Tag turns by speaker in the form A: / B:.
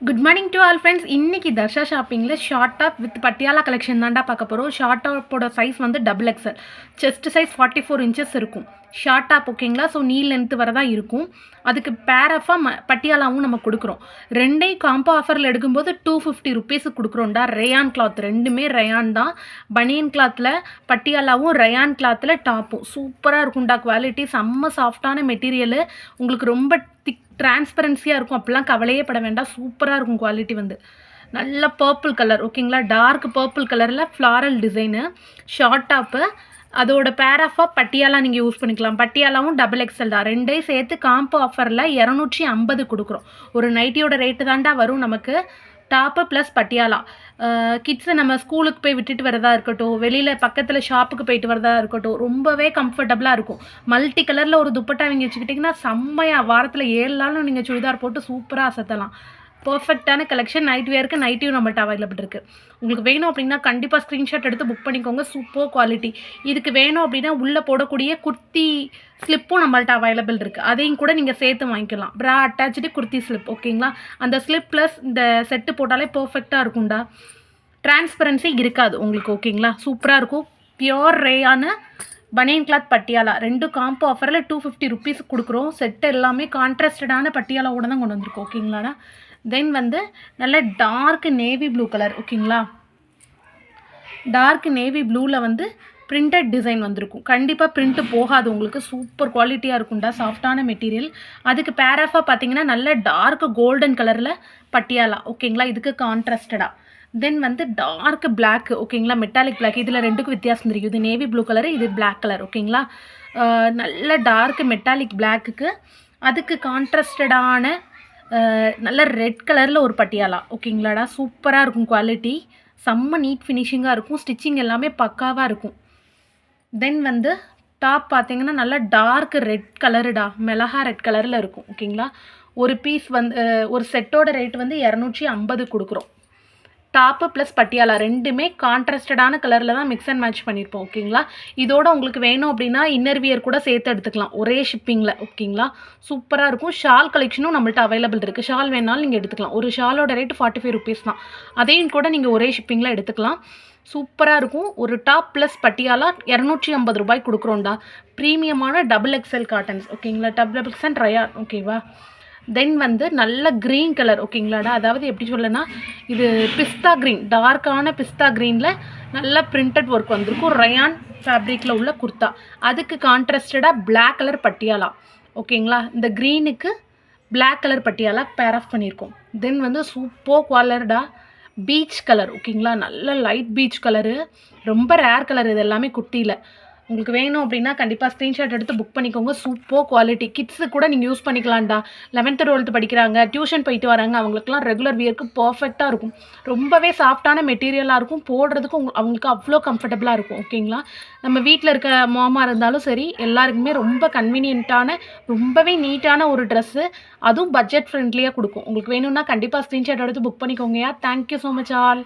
A: Good morning to all friends. இன்னைக்கு தர்ஷா ஷாப்பிங்கில் short top with Patiala collection தான்டா பார்க்க போகிறோம். ஷார்ட் டாப்போட சைஸ் வந்து double XL, chest size 44 inches இருக்கும். ஷார்ட் டாப் ஓகேங்களா. ஸோ நீ லென்த்து வர தான் இருக்கும். அதுக்கு பேரஃபாக பட்டியாலாவும் நம்ம கொடுக்குறோம். ரெண்டையும் காம்போ ஆஃபரில் எடுக்கும்போது 250 ருபீஸுக்கு கொடுக்குறோம்டா. ரேயான் கிளாத், ரெண்டுமே ரேயான் தான். பனியன் கிளாத்தில் பட்டியாலாவும் ரேயான் கிளாத்தில் டாப்பும் சூப்பராக இருக்கும்டா. குவாலிட்டி செம்ம சாஃப்டான மெட்டீரியலு. உங்களுக்கு ரொம்ப திக் டிரான்ஸ்பரன்சியாக இருக்கும். அப்படிலாம் கவலையே பட வேண்டாம். சூப்பராக இருக்கும் குவாலிட்டி வந்து. நல்ல பர்பிள் கலர் ஓகேங்களா. டார்க் பர்பிள் கலரில் ஃப்ளாரல் டிசைனு. ஷார்ட் டாப்பு, அதோட பேராஃபாக பட்டியாலா நீங்கள் யூஸ் பண்ணிக்கலாம். பட்டியாலாவும் டபுள் எக்ஸல் தான். ரெண்டையும் சேர்த்து காம்போ ஆஃபரில் 250 கொடுக்குறோம். ஒரு நைட்டியோட ரேட்டு தாண்டா வரும் நமக்கு. Top plus Patiala. கிட்ஸை நம்ம ஸ்கூலுக்கு போய் விட்டுட்டு வரதா இருக்கட்டும், வெளியில் பக்கத்தில் ஷாப்புக்கு போயிட்டு வரதா இருக்கட்டும், ரொம்பவே கம்ஃபர்டபுளாக இருக்கும். மல்டி கலரில் ஒரு துப்பட்டா நீங்கள் வச்சுக்கிட்டிங்கன்னா செம்மையாக வாரத்தில் 7 நாளும் நீங்கள் சுடிதார் போட்டு சூப்பராக அசத்தலாம். பர்ஃபெக்டான கலெக்ஷன். நைட் வேருக்கு நைட்டியும் நம்மள்ட்ட அவைலபிள் இருக்குது. உங்களுக்கு வேணும் அப்படின்னா கண்டிப்பாக ஸ்க்ரீன்ஷாட் எடுத்து புக் பண்ணிக்கோங்க. Super quality. இதுக்கு வேணும் அப்படின்னா உள்ளே போடக்கூடிய குர்த்தி ஸ்லிப்பும் நம்மள்ட்ட அவைலபிள் இருக்குது. அதையும் கூட நீங்கள் சேர்த்து வாங்கிக்கலாம். ப்ரா அட்டாச்சு குர்த்தி ஸ்லிப் ஓகேங்களா. அந்த ஸ்லிப் ப்ளஸ் இந்த செட்டு போட்டாலே பர்ஃபெக்டாக இருக்கும்டா. டிரான்ஸ்பரன்சி இருக்காது உங்களுக்கு ஓகேங்களா. சூப்பராக இருக்கும். பியோர் ரேயான பனியன் கிளாத் பட்டியாலா ரெண்டு காம்போ ஆஃபரில் 250 ருபீஸ் கொடுக்குறோம். செட்டு எல்லாமே கான்ட்ராஸ்டடான பட்டியாலாவோட தான் கொண்டு வந்திருக்கோம் ஓகேங்களாடா. தென் வந்து நல்ல டார்க் நேவி ப்ளூ கலர் ஓகேங்களா. டார்க் நேவி ப்ளூவில் வந்து பிரிண்டட் டிசைன் வந்திருக்கும். கண்டிப்பாக பிரிண்ட்டு போகாது உங்களுக்கு. சூப்பர் குவாலிட்டியாக இருக்கும்டா. சாஃப்டான மெட்டீரியல். அதுக்கு பேராஃபாக பார்த்தீங்கன்னா நல்ல டார்க் கோல்டன் கலரில் பட்டியாலா ஓகேங்களா. இதுக்கு கான்ட்ராஸ்டடாக. தென் வந்து டார்க் பிளாக் ஓகேங்களா. Metallic black. இதில் ரெண்டுக்கும் வித்தியாசம் தெரியும். இது நேவி ப்ளூ கலரு, இது பிளாக் கலர் ஓகேங்களா. நல்ல டார்க் மெட்டாலிக் பிளாக்குக்கு அதுக்கு கான்ட்ராஸ்டடான நல்ல ரெட் கலரில் ஒரு பட்டியாலா ஓகேங்களாடா. சூப்பராக இருக்கும் குவாலிட்டி. செம்ம நீட் ஃபினிஷிங்காக இருக்கும். ஸ்டிச்சிங் எல்லாமே பக்காவாக இருக்கும். தென் வந்து டாப் பார்த்தீங்கன்னா நல்லா டார்க் ரெட் கலருடா. மிளகா ரெட் கலரில் இருக்கும் ஓகேங்களா. ஒரு பீஸ் வந்து ஒரு செட்டோட ரேட் வந்து 250 கொடுக்குறோம். டாப்பு ப்ளஸ் பட்டியாலா ரெண்டுமே கான்ட்ராஸ்டடான கலரில் தான் மிக்ஸ் அண்ட் மேட்ச் பண்ணியிருப்போம் ஓகேங்களா. இதோட உங்களுக்கு வேணும் அப்படின்னா இன்னர் வியர் கூட சேர்த்து எடுத்துக்கலாம் ஒரே ஷிப்பிங்கில் ஓகேங்களா. சூப்பராக இருக்கும். ஷால் கலெக்ஷனும் நம்மள்ட்ட அவைலபிள் இருக்குது. ஷால் வேணாலும் நீங்கள் எடுத்துக்கலாம். ஒரு ஷாலோட ரேட்டு 45 ருபீஸ் தான். அதையும் கூட நீங்கள் ஒரே ஷிப்பிங்கில் எடுத்துக்கலாம். சூப்பராக இருக்கும். ஒரு டாப் ப்ளஸ் பட்டியாலா 250 ரூபாய் கொடுக்குறோண்டா. ப்ரீமியமான டபுள் எக்ஸல் காட்டன்ஸ் ஓகேங்களா. டபுள் எக்ஸல் ரயான் ஓகேவா. தென் வந்து நல்ல க்ரீன் கலர் ஓகேங்களாடா. அதாவது எப்படி சொல்லனா, இது பிஸ்தா க்ரீன், டார்க்கான பிஸ்தா க்ரீனில் நல்ல பிரிண்டட் ஒர்க் வந்திருக்கும். ரயான் ஃபேப்ரிக்கில் உள்ள குர்த்தா. அதுக்கு கான்ட்ராஸ்டடாக பிளாக் கலர் பட்டியாலா ஓகேங்களா. இந்த க்ரீனுக்கு black colour Patiala pair of பண்ணியிருக்கோம். தென் வந்து சூப்பர் குவாலர்டா பீச் கலர் ஓகேங்களா. நல்ல லைட் பீச் கலரு. ரொம்ப ரேர் கலர் இது எல்லாமே குர்த்தியில். உங்களுக்கு வேணும் அப்படின்னா கண்டிப்பாக ஸ்க்ரீன்ஷாட் எடுத்து புக் பண்ணிக்கோங்க. Super quality. கிட்ஸு கூட நீங்கள் யூஸ் பண்ணிக்கலாம்டா. 11th 12th படிக்கிறாங்க, டியூஷன் போயிட்டு வராங்க, அவங்களுக்குலாம் ரெகுலர் வியருக்கு பர்ஃபெக்டாக இருக்கும். ரொம்பவே சாஃப்டான மெட்டீரியலாக இருக்கும். போடுறதுக்கு அவங்களுக்கு அவ்வளோ கம்ஃபர்டபுளாக இருக்கும் ஓகேங்களா. நம்ம வீட்டில் இருக்க மாமா இருந்தாலும் சரி, எல்லாருக்குமே ரொம்ப கன்வீனியண்ட்டான ரொம்பவே நீட்டான ஒரு ட்ரெஸ்ஸு. அதுவும் பட்ஜெட் ஃப்ரெண்ட்லியாக கொடுக்கும். உங்களுக்கு வேணும்னா கண்டிப்பாக ஸ்க்ரீன்ஷாட் எடுத்து புக் பண்ணிக்கோங்கயா. Thank you so much all.